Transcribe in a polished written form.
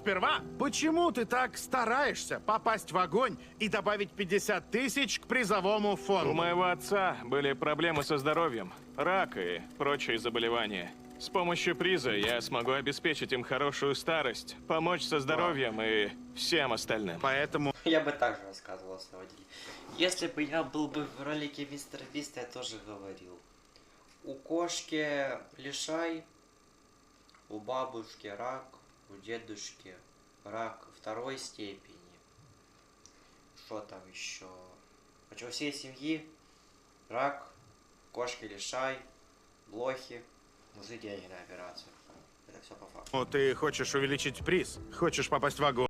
сперва, почему ты так стараешься попасть в огонь и добавить 50 тысяч к призовому фонду? У моего отца были проблемы со здоровьем, рак и прочие заболевания. С помощью приза я смогу обеспечить им хорошую старость, помочь со здоровьем и всем остальным. Поэтому Я бы также рассказывал о своем деле. Если бы я был бы в ролике Мистера Биста, я тоже говорил. У кошки лишай, у бабушки рак, у дедушки рак второй степени. Что там еще? У всей семьи рак, кошки лишай, блохи, нужны деньги на операцию. Это все по факту. ты хочешь увеличить приз, хочешь попасть в огонь.